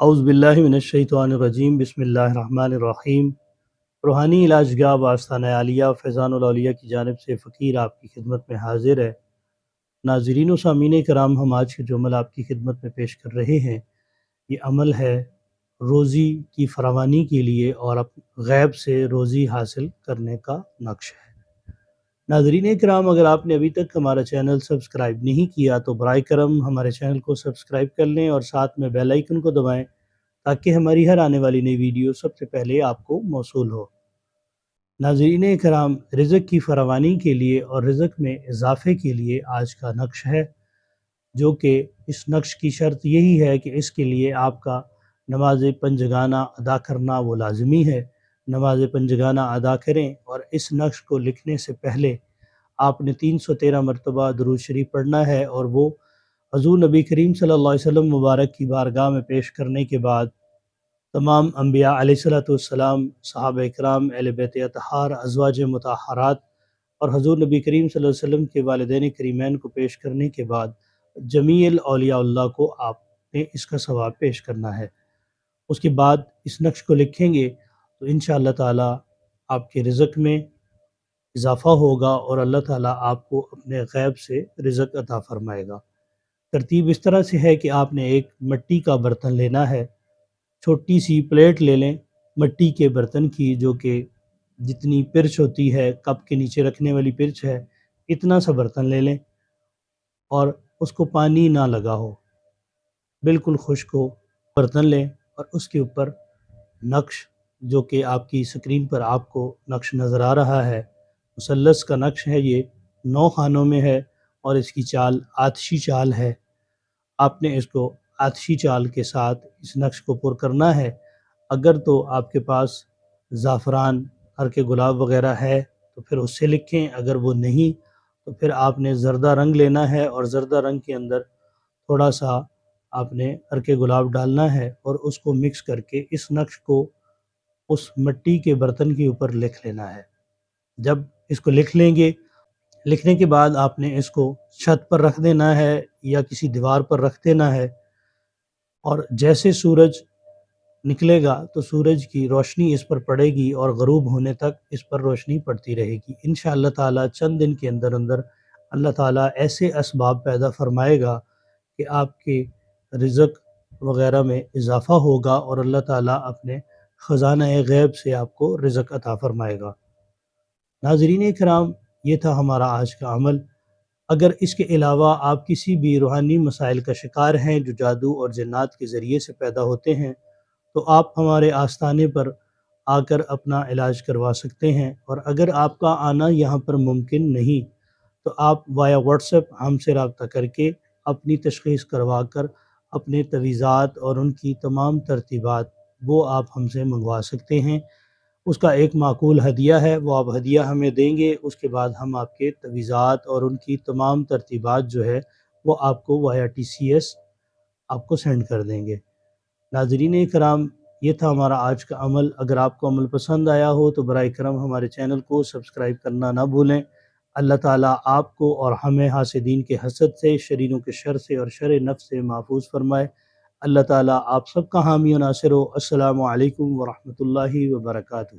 اعوذ باللہ من الشیطان الرجیم بسم اللہ الرحمن الرحیم۔ روحانی علاج گاہ آستانہ عالیہ فیضان الاولیاء کی جانب سے فقیر آپ کی خدمت میں حاضر ہے۔ ناظرین و سامعین کرام، ہم آج کے جو عمل آپ کی خدمت میں پیش کر رہے ہیں، یہ عمل ہے روزی کی فراوانی کے لیے اور غیب سے روزی حاصل کرنے کا نقش ہے۔ ناظرین کرام، اگر آپ نے ابھی تک ہمارا چینل سبسکرائب نہیں کیا تو برائے کرم ہمارے چینل کو سبسکرائب کر لیں اور ساتھ میں بیل آئیکن کو دبائیں تاکہ ہماری ہر آنے والی نئی ویڈیو سب سے پہلے آپ کو موصول ہو۔ ناظرین کرام، رزق کی فراوانی کے لیے اور رزق میں اضافے کے لیے آج کا نقش ہے، جو کہ اس نقش کی شرط یہی ہے کہ اس کے لیے آپ کا نماز پنجگانہ ادا کرنا وہ لازمی ہے۔ نماز پنجگانہ ادا کریں اور اس نقش کو لکھنے سے پہلے آپ نے 313 مرتبہ درود شریف پڑھنا ہے، اور وہ حضور نبی کریم صلی اللہ علیہ وسلم مبارک کی بارگاہ میں پیش کرنے کے بعد تمام انبیاء علیہ السلام، صحابہ اکرام، اہل بیت اطہار، ازواج مطہرات اور حضور نبی کریم صلی اللہ علیہ وسلم کے والدین کریمین کو پیش کرنے کے بعد جمیع اولیاء اللہ کو آپ نے اس کا ثواب پیش کرنا ہے۔ اس کے بعد اس نقش کو لکھیں گے تو انشاءاللہ تعالی آپ کے رزق میں اضافہ ہوگا اور اللہ تعالیٰ آپ کو اپنے غیب سے رزق عطا فرمائے گا۔ ترتیب اس طرح سے ہے کہ آپ نے ایک مٹی کا برتن لینا ہے، چھوٹی سی پلیٹ لے لیں مٹی کے برتن کی، جو کہ جتنی پرچ ہوتی ہے، کپ کے نیچے رکھنے والی پرچ ہے، اتنا سا برتن لے لیں اور اس کو پانی نہ لگا ہو، بالکل خشک ہو برتن لیں، اور اس کے اوپر نقش، جو کہ آپ کی اسکرین پر آپ کو نقش نظر آ رہا ہے، مثلث کا نقش ہے، یہ 9 خانوں میں ہے اور اس کی چال آتشی چال ہے۔ آپ نے اس کو آتشی چال کے ساتھ اس نقش کو پر کرنا ہے۔ اگر تو آپ کے پاس زعفران، عرق گلاب وغیرہ ہے تو پھر اس سے لکھیں، اگر وہ نہیں تو پھر آپ نے زردہ رنگ لینا ہے اور زردہ رنگ کے اندر تھوڑا سا آپ نے عرق گلاب ڈالنا ہے اور اس کو مکس کر کے اس نقش کو اس مٹی کے برتن کے اوپر لکھ لینا ہے۔ جب اس کو لکھ لیں گے، لکھنے کے بعد آپ نے اس کو چھت پر رکھ دینا ہے یا کسی دیوار پر رکھ دینا ہے، اور جیسے سورج نکلے گا تو سورج کی روشنی اس پر پڑے گی اور غروب ہونے تک اس پر روشنی پڑتی رہے گی۔ انشاءاللہ تعالیٰ چند دن کے اندر اندر اللہ تعالیٰ ایسے اسباب پیدا فرمائے گا کہ آپ کے رزق وغیرہ میں اضافہ ہوگا اور اللہ تعالیٰ اپنے خزانہ غیب سے آپ کو رزق عطا فرمائے گا۔ ناظرین کرام، یہ تھا ہمارا آج کا عمل۔ اگر اس کے علاوہ آپ کسی بھی روحانی مسائل کا شکار ہیں جو جادو اور جنات کے ذریعے سے پیدا ہوتے ہیں، تو آپ ہمارے آستانے پر آ کر اپنا علاج کروا سکتے ہیں، اور اگر آپ کا آنا یہاں پر ممکن نہیں تو آپ وایا واٹس ایپ ہم سے رابطہ کر کے اپنی تشخیص کروا کر اپنے تویزات اور ان کی تمام ترتیبات وہ آپ ہم سے منگوا سکتے ہیں۔ اس کا ایک معقول ہدیہ ہے، وہ آپ ہدیہ ہمیں دیں گے، اس کے بعد ہم آپ کے تویزات اور ان کی تمام ترتیبات جو ہے وہ آپ کو وایا TCS آپ کو سینڈ کر دیں گے۔ ناظرین کرام، یہ تھا ہمارا آج کا عمل۔ اگر آپ کو عمل پسند آیا ہو تو برائے کرم ہمارے چینل کو سبسکرائب کرنا نہ بھولیں۔ اللہ تعالیٰ آپ کو اور ہمیں حاسدین کے حسد سے، شریروں کے شر سے اور شر نفس سے محفوظ فرمائے۔ اللہ تعالیٰ آپ سب کا حامی و ناصر ہو۔ السلام علیکم ورحمۃ اللہ وبرکاتہ۔